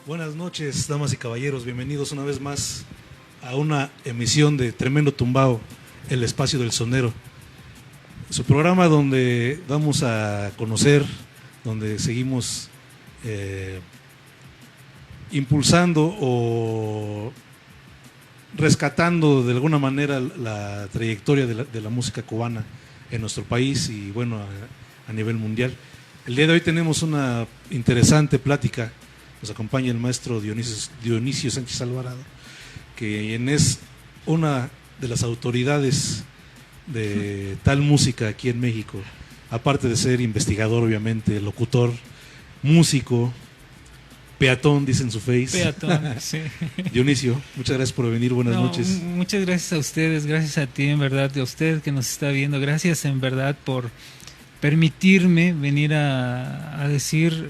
Buenas noches, damas y caballeros, bienvenidos una vez más a una emisión de Tremendo Tumbao, el espacio del sonero. Su programa donde vamos a conocer, donde seguimos impulsando o rescatando de alguna manera la trayectoria de la música cubana en nuestro país y bueno, a nivel mundial. El día de hoy tenemos una interesante plática. Nos acompaña el maestro Dionisio Sánchez Alvarado, quien es una de las autoridades de tal música aquí en México, aparte de ser investigador, obviamente, locutor, músico, peatón, dice en su face. Peatón, sí. Dionisio, muchas gracias por venir, buenas noches. Muchas gracias a ustedes, gracias a ti, en verdad, a usted que nos está viendo, gracias en verdad por permitirme venir a decir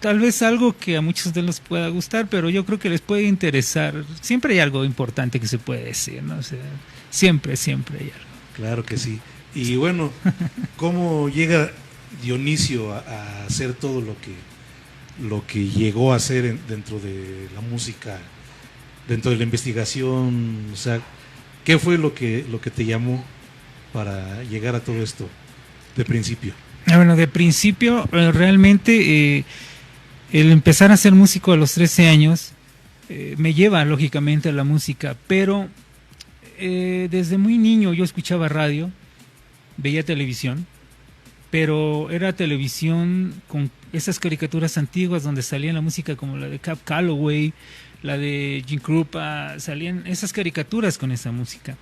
tal vez algo que a muchos de los pueda gustar, pero yo creo que les puede interesar. Siempre hay algo importante que se puede decir, ¿no? O sea, siempre hay algo. Claro que sí. Y bueno, ¿cómo llega Dionisio a hacer todo lo que llegó a hacer dentro de la música, dentro de la investigación? O sea, ¿qué fue lo que te llamó para llegar a todo esto de principio? Bueno, de principio, realmente el empezar a ser músico a los 13 años me lleva lógicamente a la música, pero desde muy niño yo escuchaba radio, veía televisión, pero era televisión con esas caricaturas antiguas donde salía la música como la de Cab Calloway, la de Jim Krupa, salían esas caricaturas con esa música.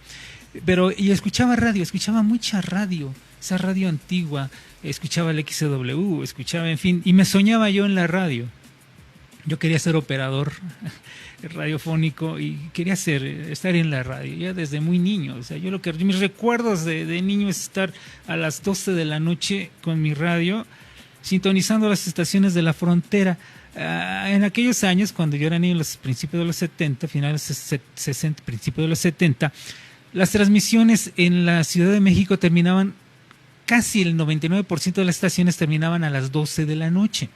Y escuchaba radio, escuchaba mucha radio, esa radio antigua, escuchaba el XW, escuchaba, en fin, y me soñaba yo en la radio. Yo quería ser operador radiofónico y quería estar en la radio, ya desde muy niño. O sea, mis recuerdos de niño es estar a las 12 de la noche con mi radio, sintonizando las estaciones de la frontera. En aquellos años, cuando yo era niño, en los principios de los 70, finales de 60, principios de los 70, las transmisiones en la Ciudad de México terminaban, casi el 99% de las estaciones terminaban a las 12 de la noche.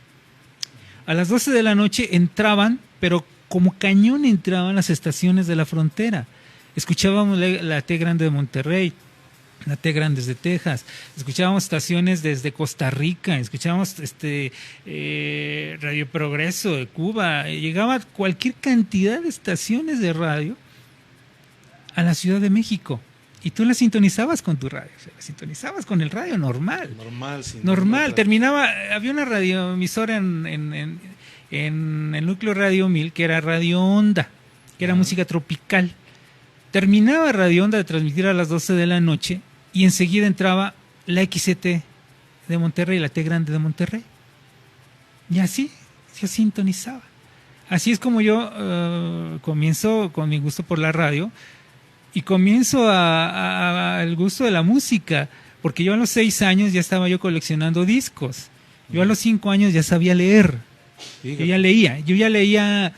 A las 12 de la noche entraban, pero como cañón entraban las estaciones de la frontera. Escuchábamos la T Grande de Monterrey, la T Grande de Texas, escuchábamos estaciones desde Costa Rica, escuchábamos Radio Progreso de Cuba, llegaba cualquier cantidad de estaciones de radio a la Ciudad de México. Y tú la sintonizabas con tu radio, o sea, la sintonizabas con el radio normal. Normal. Terminaba, había una radioemisora en el núcleo Radio 1000 que era Radio Onda, que era música tropical. Terminaba Radio Onda de transmitir a las 12 de la noche y enseguida entraba la XT de Monterrey, la T Grande de Monterrey. Y así se sintonizaba. Así es como yo comienzo con mi gusto por la radio. Y comienzo el gusto de la música, porque yo a los 6 años ya estaba yo coleccionando discos. Yo a los 5 años ya sabía leer. Yo ya leía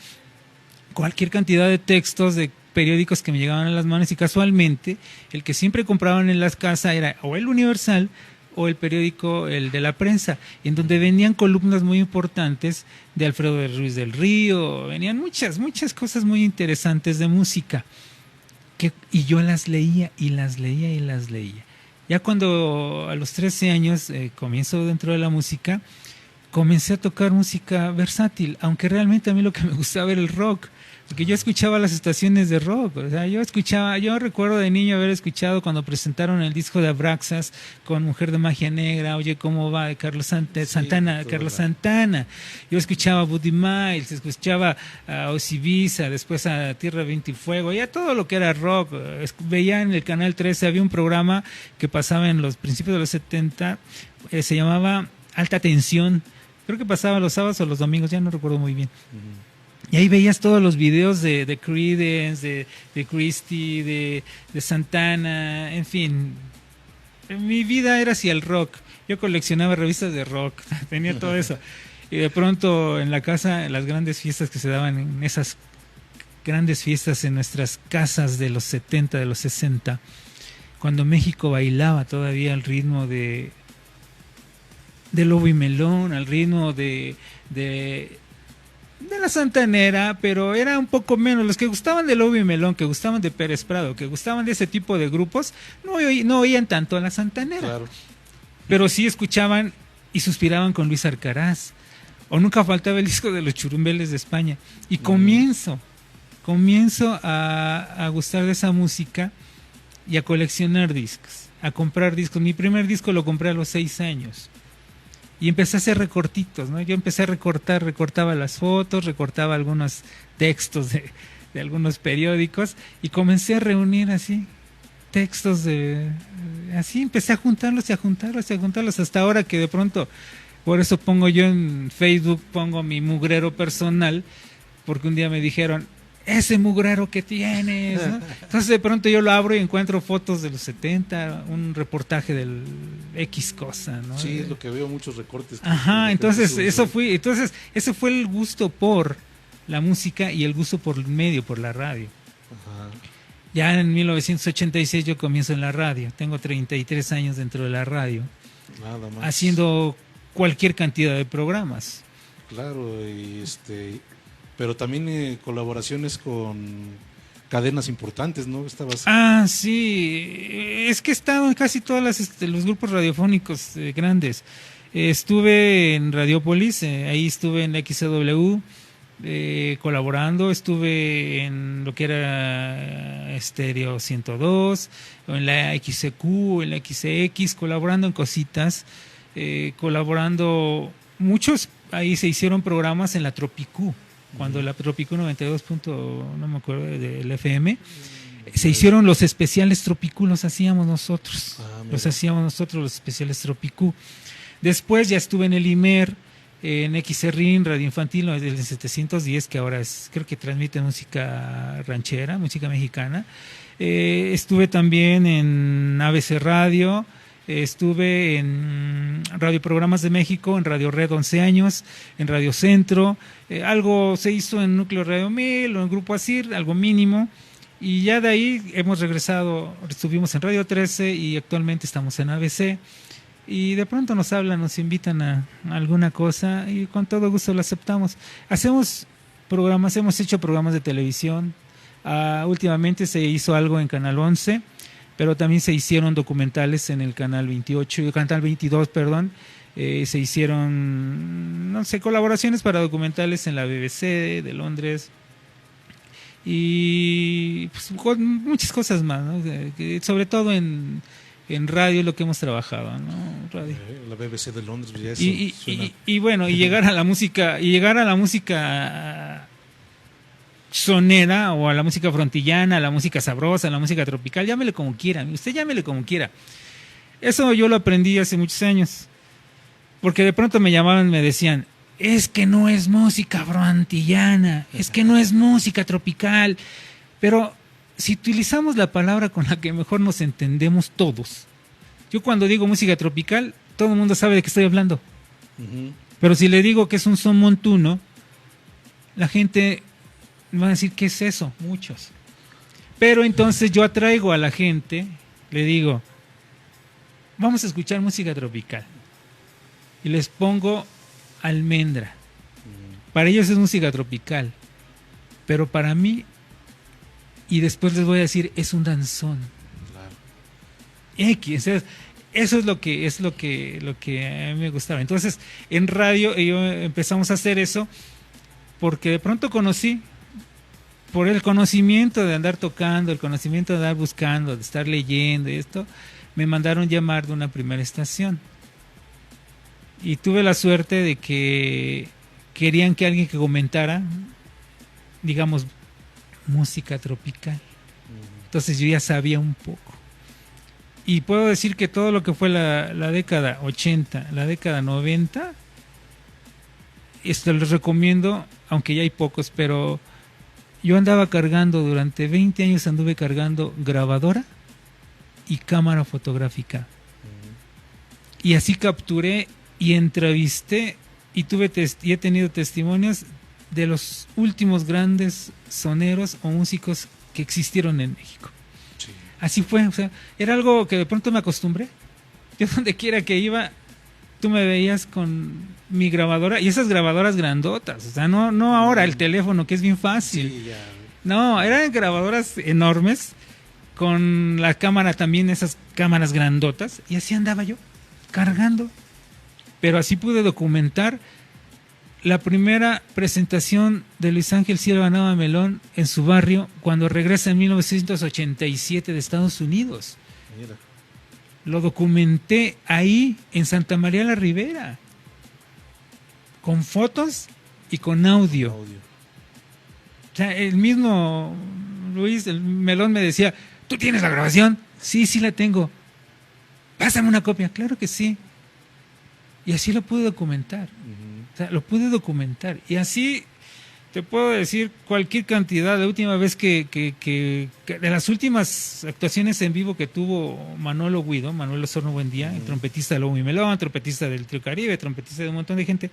cualquier cantidad de textos de periódicos que me llegaban a las manos y casualmente el que siempre compraban en las casas era o el Universal o el periódico, el de la prensa, en donde venían columnas muy importantes de Alfredo de Ruiz del Río, venían muchas cosas muy interesantes de música. Y yo las leía. Ya cuando a los 13 años comienzo dentro de la música, comencé a tocar música versátil, aunque realmente a mí lo que me gustaba era el rock, porque yo escuchaba las estaciones de rock. O sea, yo recuerdo de niño haber escuchado cuando presentaron el disco de Abraxas con Mujer de Magia Negra, Oye cómo va, de Carlos Santana. Yo escuchaba a Buddy Miles, escuchaba a Ozzy Visa, después a Tierra, Viento y Fuego, ya todo lo que era rock. Veía en el Canal 13, había un programa que pasaba en los principios de los 70, se llamaba Alta Tensión. Creo que pasaba los sábados o los domingos, ya no recuerdo muy bien. Y ahí veías todos los videos de Creedence, de Christie, de Santana, en fin. Mi vida era hacia el rock. Yo coleccionaba revistas de rock, tenía todo eso. Y de pronto en la casa, en las grandes fiestas que se daban, en esas grandes fiestas en nuestras casas de los 70, de los 60, cuando México bailaba todavía al ritmo de Lobo y Melón, al ritmo de de la Santanera, pero era un poco menos. Los que gustaban de Lobo y Melón, que gustaban de Pérez Prado, que gustaban de ese tipo de grupos, no oían tanto a la Santanera. Claro. Pero sí escuchaban y suspiraban con Luis Arcaraz. O nunca faltaba el disco de los Churumbeles de España. Y comienzo a gustar de esa música y a coleccionar discos, a comprar discos. Mi primer disco lo compré a los 6 años. Y empecé a hacer recortitos, ¿no? Yo empecé a recortaba las fotos, recortaba algunos textos de algunos periódicos y comencé a reunir así textos así empecé a juntarlos hasta ahora que de pronto, por eso pongo yo en Facebook, pongo mi mugrero personal, porque un día me dijeron, ese mugrero que tienes, ¿no? Entonces de pronto yo lo abro y encuentro fotos de los 70, un reportaje del X cosa, ¿no? Sí, es lo que veo, muchos recortes. Ajá, entonces ese fue el gusto por la música y el gusto por el medio, por la radio. Ajá. Ya en 1986 yo comienzo en la radio, tengo 33 años dentro de la radio, nada más, haciendo cualquier cantidad de programas. Claro, pero también colaboraciones con cadenas importantes, ¿no? Sí, es que he estado en casi todos los grupos radiofónicos grandes. Estuve en Radiopolis, ahí estuve en la XCW colaborando, estuve en lo que era Estéreo 102, en la XCQ, en la XX, colaborando en cositas, colaborando muchos, ahí se hicieron programas en la Tropicú. Cuando la Tropicú 92. No me acuerdo del FM, se hicieron los especiales Tropicú, los hacíamos nosotros. Los especiales Tropicú. Después ya estuve en el IMER, en XRIN, Radio Infantil, del 710, que ahora creo que transmite música ranchera, música mexicana. Estuve también en ABC Radio. Estuve en Radio Programas de México, en Radio Red 11 años, en Radio Centro, algo se hizo en Núcleo Radio 1000 o en Grupo ASIR, algo mínimo, y ya de ahí hemos regresado, estuvimos en Radio 13 y actualmente estamos en ABC, y de pronto nos hablan, nos invitan a alguna cosa y con todo gusto lo aceptamos. Hacemos programas, hemos hecho programas de televisión, últimamente se hizo algo en Canal 11, pero también se hicieron documentales en el Canal 22, se hicieron, no sé, colaboraciones para documentales en la BBC de Londres y pues, con muchas cosas más, ¿no? Sobre todo en radio lo que hemos trabajado, ¿no? Radio. La BBC de Londres, ya eso y bueno, y llegar a la música, sonera o a la música frontillana, a la música sabrosa, a la música tropical, llámele como quiera, usted llámele como quiera. Eso yo lo aprendí hace muchos años, porque de pronto me llamaban, me decían, es que no es música frontillana, es que no es música tropical, pero si utilizamos la palabra con la que mejor nos entendemos todos, yo cuando digo música tropical, todo el mundo sabe de qué estoy hablando, pero si le digo que es un son montuno, la gente van a decir, ¿qué es eso? Muchos. Pero entonces yo atraigo a la gente, le digo, vamos a escuchar música tropical. Y les pongo almendra. Para ellos es música tropical. Pero para mí, y después les voy a decir, es un danzón. Claro. Eso es lo que a mí me gustaba. Entonces, en radio empezamos a hacer eso porque de pronto conocí, por el conocimiento de andar tocando, el conocimiento de andar buscando, de estar leyendo y esto, me mandaron llamar de una primera estación. Y tuve la suerte de que querían que alguien que comentara, digamos, música tropical. Entonces yo ya sabía un poco. Y puedo decir que todo lo que fue la década 80, la década 90, esto les recomiendo, aunque ya hay pocos, pero yo andaba cargando, durante 20 años anduve cargando grabadora y cámara fotográfica. Y así capturé y entrevisté y he tenido testimonios de los últimos grandes soneros o músicos que existieron en México. Sí. Así fue, o sea, era algo que de pronto me acostumbré. Yo donde quiera que iba, tú me veías con mi grabadora, y esas grabadoras grandotas, o sea, no ahora el teléfono, que es bien fácil. Sí, ya. No, eran grabadoras enormes, con la cámara también, esas cámaras grandotas, y así andaba yo, cargando. Pero así pude documentar la primera presentación de Luis Ángel Silva Nava Melón en su barrio cuando regresa en 1987 de Estados Unidos. Mira. Lo documenté ahí en Santa María la Ribera, con fotos y con audio. O sea, el mismo Luis, el Melón, me decía, ¿tú tienes la grabación? Sí, sí la tengo. Pásame una copia. Claro que sí. Y así lo pude documentar. O sea, lo pude documentar. Y así te puedo decir cualquier cantidad. La última vez que de las últimas actuaciones en vivo que tuvo Manuel Osorno Buendía, el trompetista de Lobo y Melón, trompetista del Trío Caribe, trompetista de un montón de gente,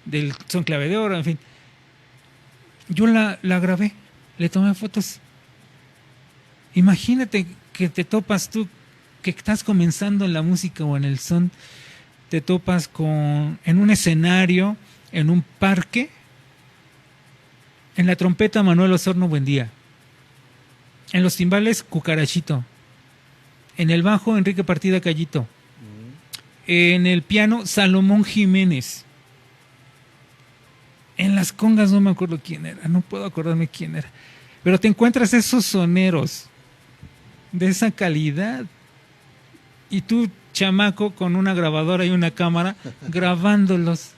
del Son Clave de Oro, en fin. Yo la grabé, le tomé fotos. Imagínate que te topas tú, que estás comenzando en la música o en el son, te topas en un escenario, en un parque, en la trompeta Manuel Osorno Buendía, en los timbales Cucarachito, en el bajo Enrique Partida Callito, en el piano Salomón Jiménez, en las congas no me acuerdo quién era, no puedo acordarme quién era, pero te encuentras esos soneros de esa calidad y tú, chamaco, con una grabadora y una cámara grabándolos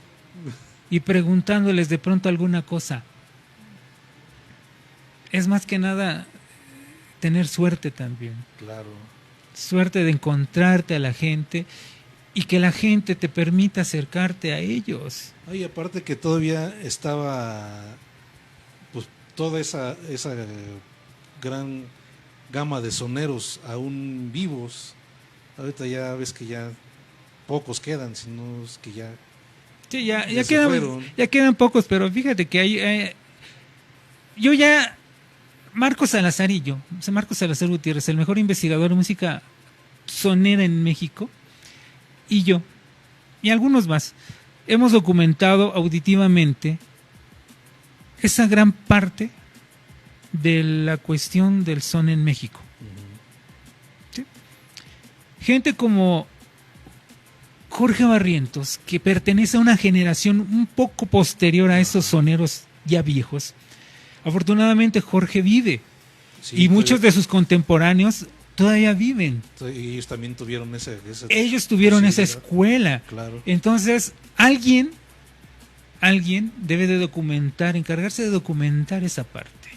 y preguntándoles de pronto alguna cosa. Es más que nada tener suerte también. Claro. Suerte de encontrarte a la gente y que la gente te permita acercarte a ellos. Y aparte que todavía estaba pues toda esa gran gama de soneros aún vivos. Ahorita ya ves que ya pocos quedan, sino es que ya... Sí, ya quedan pocos, pero fíjate que hay... yo ya... Marcos Salazar Gutiérrez, el mejor investigador de música sonera en México, y yo, y algunos más, hemos documentado auditivamente esa gran parte de la cuestión del son en México. ¿Sí? Gente como Jorge Barrientos, que pertenece a una generación un poco posterior a esos soneros ya viejos. Afortunadamente Jorge vive, sí, y muchos de sus contemporáneos todavía viven. Y ellos también tuvieron ellos tuvieron esa escuela. Claro. Entonces, alguien debe de documentar, encargarse de documentar esa parte.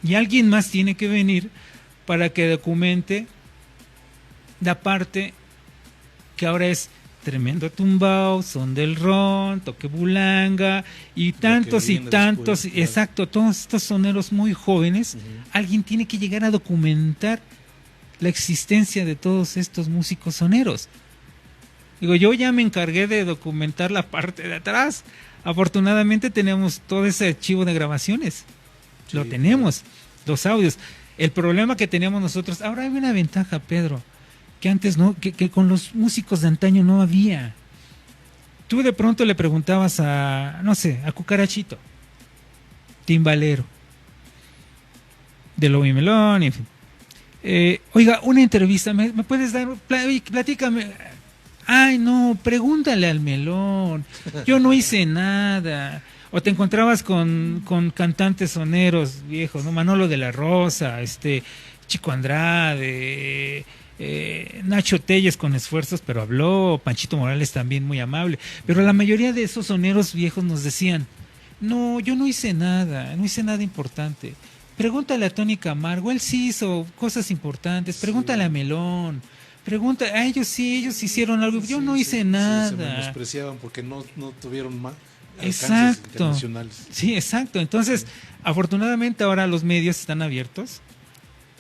Y alguien más tiene que venir para que documente la parte que ahora es tremendo tumbao, son del ron, toque bulanga y tantos después, claro. Exacto, todos estos soneros muy jóvenes. Alguien tiene que llegar a documentar la existencia de todos estos músicos soneros. Digo, yo ya me encargué de documentar la parte de atrás. Afortunadamente tenemos todo ese archivo de grabaciones. Sí, lo tenemos, los audios. El problema que teníamos nosotros, ahora hay una ventaja, Pedro, que antes no, que con los músicos de antaño no había. Tú de pronto le preguntabas a Cucarachito, timbalero, de Lobo y Melón, en fin. Oiga, una entrevista, ¿me puedes dar? Platícame. Ay, no, pregúntale al Melón. Yo no hice nada. O te encontrabas con cantantes soneros viejos, ¿no? Manolo de la Rosa, Chico Andrade, Nacho Telles con esfuerzos, pero habló, Panchito Morales también muy amable. Pero la mayoría de esos soneros viejos nos decían, no, yo no hice nada importante. Pregúntale a Tony Camargo, él sí hizo cosas importantes, pregúntale a Melón, a ellos sí, ellos hicieron algo, yo no hice nada. Se menospreciaban porque no tuvieron más alcances internacionales. Sí, exacto. Entonces, afortunadamente ahora los medios están abiertos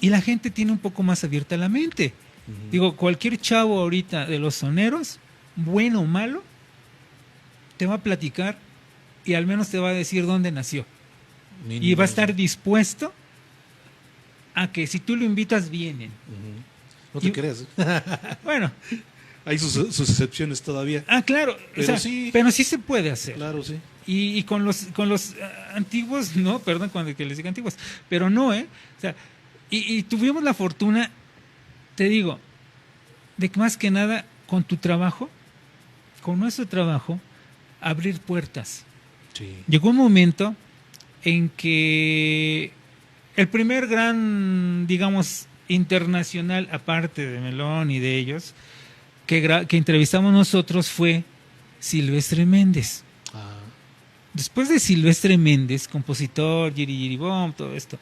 y la gente tiene un poco más abierta la mente. Digo, cualquier chavo ahorita de los soneros, bueno o malo, te va a platicar y al menos te va a decir dónde nació. Y va a estar dispuesto a que si tú lo invitas, vienen. No te creas. Bueno, hay sus excepciones todavía. Ah, claro, Pero o sea, sí. pero sí se puede hacer. Claro, sí. Y con los antiguos, no, perdón cuando que les diga antiguos, pero no, ¿eh? O sea, y tuvimos la fortuna, te digo, de que más que nada con tu trabajo, con nuestro trabajo, abrir puertas. Sí. Llegó un momento en que el primer gran, digamos, internacional, aparte de Melón y de ellos, que entrevistamos nosotros fue Silvestre Méndez. Ah, Después de Silvestre Méndez, compositor, Yiri Bom, todo esto,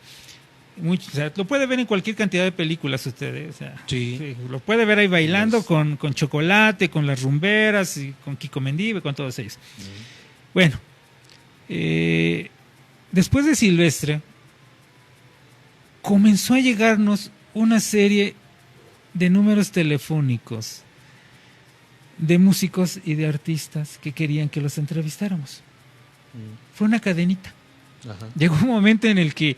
mucho, o sea, lo puede ver en cualquier cantidad de películas ustedes, o sea, sí. lo puede ver ahí bailando Yes. con Chocolate, con las rumberas, y con Kiko Mendive, con todos ellos. Bueno, después de Silvestre, comenzó a llegarnos una serie de números telefónicos de músicos y de artistas que querían que los entrevistáramos. Fue una cadenita. Ajá. Llegó un momento en el que,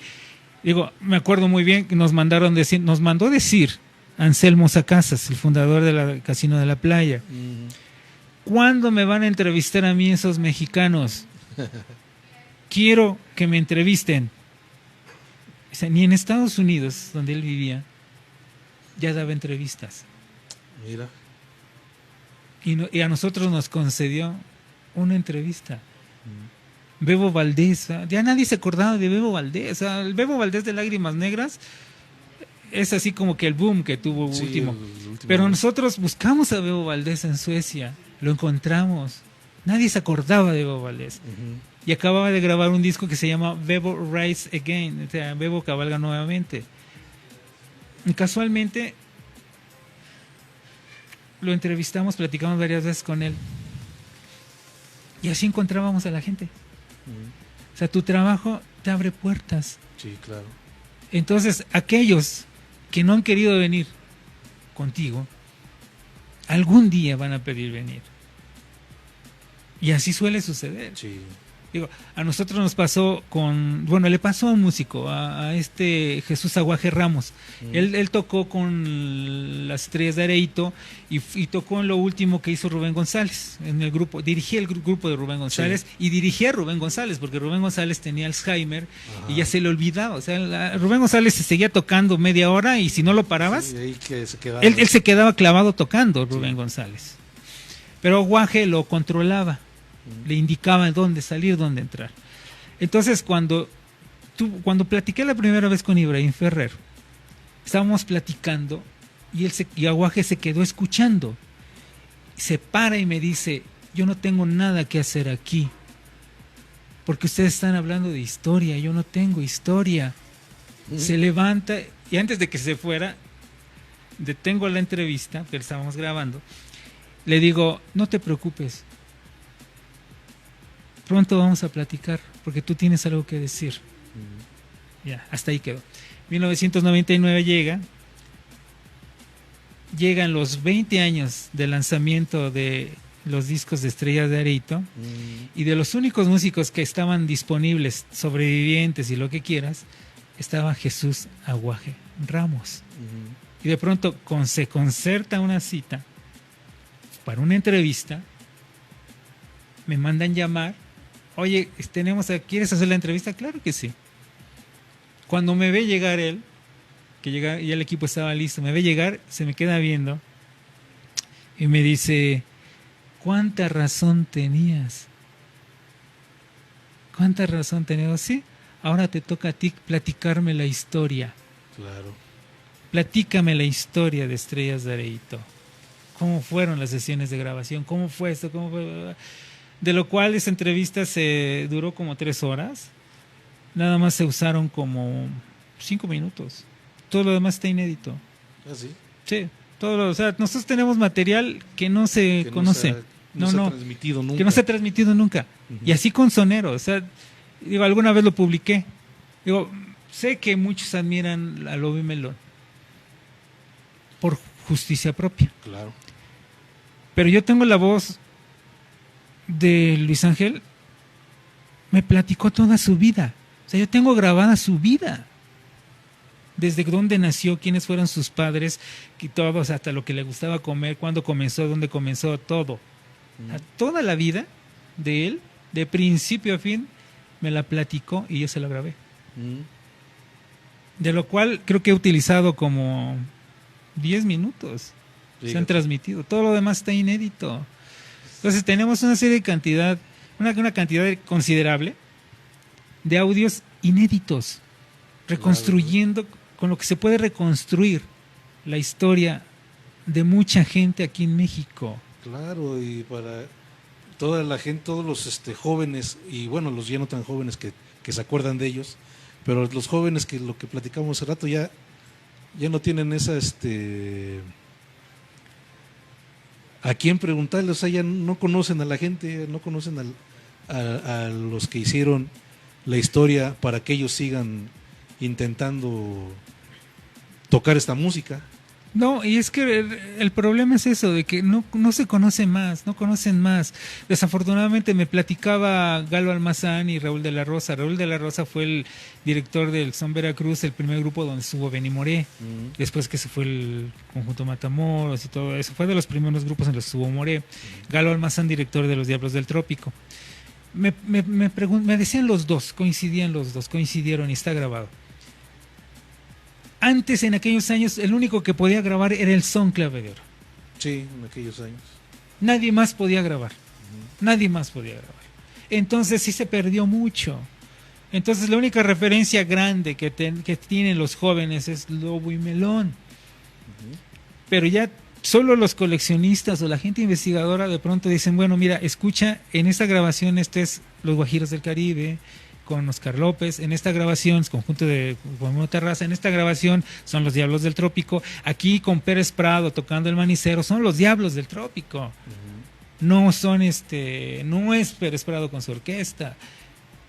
digo, me acuerdo muy bien que nos mandó decir Anselmo Sacasas, el fundador de la Casino de la Playa, ¿cuándo me van a entrevistar a mí esos mexicanos? Quiero que me entrevisten. O sea, ni en Estados Unidos, donde él vivía, ya daba entrevistas. Mira. Y a nosotros nos concedió una entrevista. Bebo Valdés, ya nadie se acordaba de Bebo Valdés. O sea, el Bebo Valdés de Lágrimas Negras es así como que el boom que tuvo Sí, último. el último. Pero nosotros buscamos a Bebo Valdés en Suecia, lo encontramos. Nadie se acordaba de Bebo Valdés. Y acababa de grabar un disco que se llama Bebo Rise Again, o sea, Bebo cabalga nuevamente. Y casualmente lo entrevistamos, platicamos varias veces con él. Y así encontrábamos a la gente. O sea, tu trabajo te abre puertas. Sí, claro. Entonces, aquellos que no han querido venir contigo, algún día van a pedir venir. Y así suele suceder. Sí. Digo, a nosotros nos pasó le pasó a un músico, a este Jesús Aguaje Ramos. Él tocó con las Estrellas de Areito y tocó en lo último que hizo Rubén González en el grupo. Dirigía el grupo de Rubén González y dirigía a Rubén González porque Rubén González tenía Alzheimer. Ajá. Y ya se le olvidaba. O sea, Rubén González se seguía tocando media hora y si no lo parabas, sí, ahí que se quedaba. Él se quedaba clavado tocando, Rubén González. Pero Aguaje lo controlaba. Le indicaba dónde salir, dónde entrar. Entonces, cuando platiqué la primera vez con Ibrahim Ferrer, estábamos platicando y Aguaje se quedó escuchando. Se para y me dice, yo no tengo nada que hacer aquí, porque ustedes están hablando de historia, yo no tengo historia. Se levanta y antes de que se fuera, detengo la entrevista que estábamos grabando, le digo, no te preocupes, pronto vamos a platicar, porque tú tienes algo que decir. Ya, hasta ahí quedó. 1999 llegan los 20 años del lanzamiento de los discos de Estrellas de Areito, y de los únicos músicos que estaban disponibles, sobrevivientes y lo que quieras, estaba Jesús Aguaje Ramos. Y de pronto se concerta una cita para una entrevista, me mandan llamar. Oye, ¿quieres hacer la entrevista? Claro que sí. Cuando me ve llegar él, que llega, ya el equipo estaba listo, me ve llegar, se me queda viendo y me dice, ¿cuánta razón tenías? ¿Cuánta razón tenías? Sí, ahora te toca a ti platicarme la historia. Claro. Platícame la historia de Estrellas de Areito. ¿Cómo fueron las sesiones de grabación? ¿Cómo fue esto? ¿Cómo fue? De lo cual esa entrevista se duró como 3 horas. Nada más se usaron como 5 minutos. Todo lo demás está inédito. ¿Ah, sí? Sí, o sea, nosotros tenemos material que no se conoce. No se ha transmitido nunca. Que no se ha transmitido nunca. Y así con Sonero. O sea, digo, alguna vez lo publiqué. Digo, sé que muchos admiran a Lobo y Melón por justicia propia. Claro. Pero yo tengo la voz de Luis Ángel, me platicó toda su vida. O sea, yo tengo grabada su vida. desde dónde nació, quiénes fueron sus padres, y todos, hasta lo que le gustaba comer, cuándo comenzó, dónde comenzó, todo. O sea, toda la vida de él, de principio a fin, me la platicó y yo se la grabé. De lo cual creo que he utilizado como 10 minutos. Se han transmitido. Todo lo demás está inédito. Entonces tenemos una serie de cantidad, una cantidad considerable de audios inéditos, reconstruyendo con lo que se puede reconstruir la historia de mucha gente aquí en México. Claro, y para toda la gente, todos los jóvenes, y bueno, los ya no tan jóvenes que se acuerdan de ellos, pero los jóvenes que lo que platicamos hace rato ya no tienen esa a quién preguntarle, o sea, ya no conocen a la gente, no conocen a los que hicieron la historia para que ellos sigan intentando tocar esta música. No, y es que el problema es eso, de que no se conoce más, no conocen más. Desafortunadamente me platicaba Galo Almazán y Raúl de la Rosa. Raúl de la Rosa fue el director del Son Veracruz, el primer grupo donde estuvo Benny Moré, después que se fue el conjunto Matamoros y todo eso. Fue de los primeros grupos en los que estuvo Moré. Galo Almazán, director de Los Diablos del Trópico. Me decían los dos, coincidieron y está grabado. Antes, en aquellos años, el único que podía grabar era el Son Clave de Oro. Sí, en aquellos años. Nadie más podía grabar. Nadie más podía grabar. Entonces sí se perdió mucho. Entonces la única referencia grande que tienen los jóvenes es Lobo y Melón. Pero ya solo los coleccionistas o la gente investigadora de pronto dicen, bueno, mira, escucha, en esta grabación es Los Guajiros del Caribe, con Oscar López, en esta grabación, conjunto de Juan Terraza, en esta grabación son Los Diablos del Trópico, aquí con Pérez Prado tocando el manicero, son Los Diablos del Trópico. No son no es Pérez Prado con su orquesta.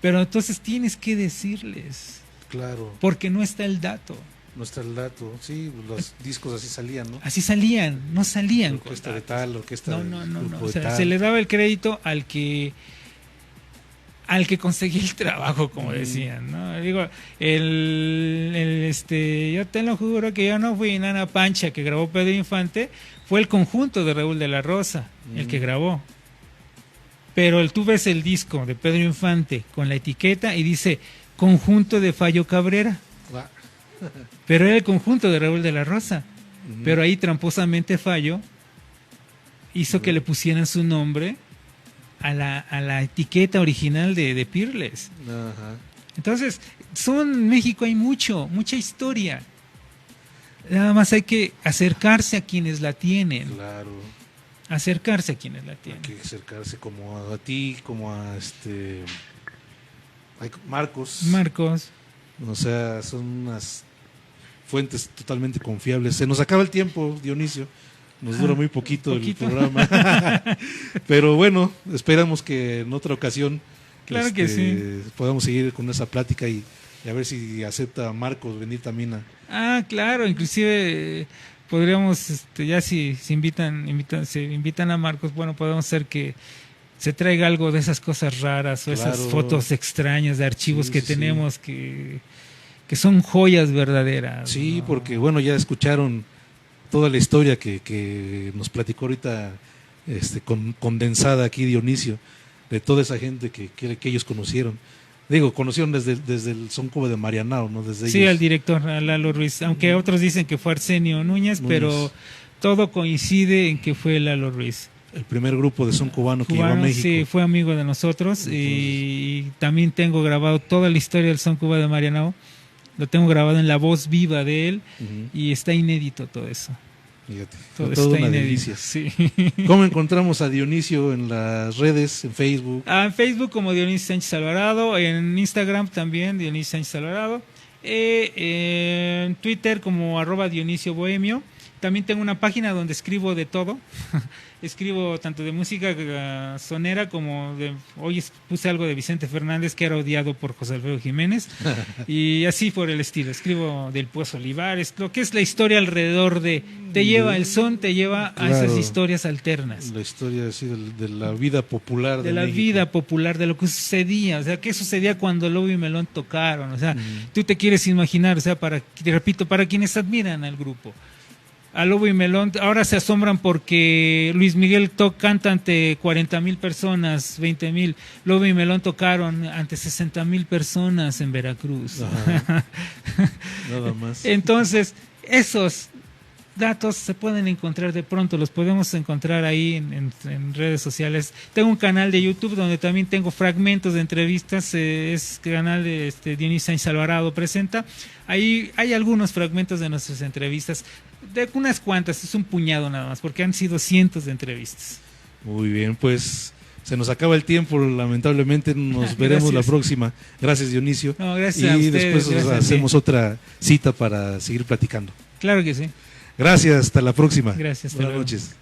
Pero entonces tienes que decirles. Claro. Porque no está el dato. No está el dato, sí, los discos así salían, ¿no? Así salían, no salían. Orquesta de tal, orquesta no. de O sea, tal. se le daba el crédito al que conseguía el trabajo, como decían, ¿no? Digo, yo te lo juro que yo no fui Nana Pancha que grabó Pedro Infante, fue el conjunto de Raúl de la Rosa el que grabó. Pero tú ves el disco de Pedro Infante con la etiqueta y dice conjunto de Fallo Cabrera. Pero era el conjunto de Raúl de la Rosa. Pero ahí tramposamente Fallo hizo que le pusieran su nombre a la etiqueta original de Peerless. Ajá. Entonces, en México hay mucha historia. Nada más hay que acercarse a quienes la tienen. Claro. Acercarse a quienes la tienen. Hay que acercarse como a ti, como a Marcos. O sea, son unas fuentes totalmente confiables. Se nos acaba el tiempo, Dionisio. Nos dura muy poquito el programa. Pero bueno, esperamos que en otra ocasión claro que sí. podamos seguir con esa plática y a ver si acepta Marcos venir también a... claro, inclusive podríamos, ya si se invitan a Marcos, bueno, podemos hacer que se traiga algo de esas cosas raras o esas fotos extrañas de archivos que tenemos que son joyas verdaderas. Sí, ¿no? Porque bueno, ya escucharon toda la historia que nos platicó ahorita condensada aquí Dionisio, de toda esa gente que ellos conocieron. Digo, conocieron desde el Son Cuba de Marianao, ¿no? Desde sí, ellos. al director, a Lalo Ruiz, aunque otros dicen que fue Arsenio Núñez, pero todo coincide en que fue Lalo Ruiz. El primer grupo de son cubano que llegó a México. Sí, fue amigo de nosotros. Y también tengo grabado toda la historia del Son Cuba de Marianao. Lo tengo grabado en la voz viva de él y está inédito todo eso. Fíjate, todo está una inédito. Delicia. Sí. ¿Cómo encontramos a Dionisio en las redes, en Facebook? En Facebook como Dionisio Sánchez Alvarado, en Instagram también Dionisio Sánchez Alvarado, en Twitter como @Dionisio Bohemio También tengo una página donde escribo de todo. Escribo tanto de música sonera como de... Hoy puse algo de Vicente Fernández, que era odiado por José Alfredo Jiménez. Y así por el estilo. Escribo del Pozo Olivares, lo que es la historia alrededor de... Te lleva el son, te lleva a esas historias alternas. La historia así de la vida popular. De la México. vida popular, de lo que sucedía. O sea, ¿qué sucedía cuando Lobo y Melón tocaron? O sea, tú te quieres imaginar, o sea, te repito, para quienes admiran al grupo. A Lobo y Melón, ahora se asombran porque Luis Miguel canta ante 40,000 personas, 20,000. Lobo y Melón tocaron ante 60,000 personas en Veracruz. Nada más. Entonces, esos datos se pueden encontrar de pronto, los podemos encontrar ahí en redes sociales. Tengo un canal de YouTube donde también tengo fragmentos de entrevistas, es canal de Dionisio Sáenz Alvarado presenta. Ahí hay algunos fragmentos de nuestras entrevistas, de unas cuantas, es un puñado nada más, porque han sido cientos de entrevistas. Muy bien, pues se nos acaba el tiempo, lamentablemente nos veremos la próxima. Gracias, Dionisio. No, gracias a y ustedes, después gracias hacemos otra cita para seguir platicando. Claro que sí. Gracias, hasta la próxima. Gracias, hasta Buenas luego. noches.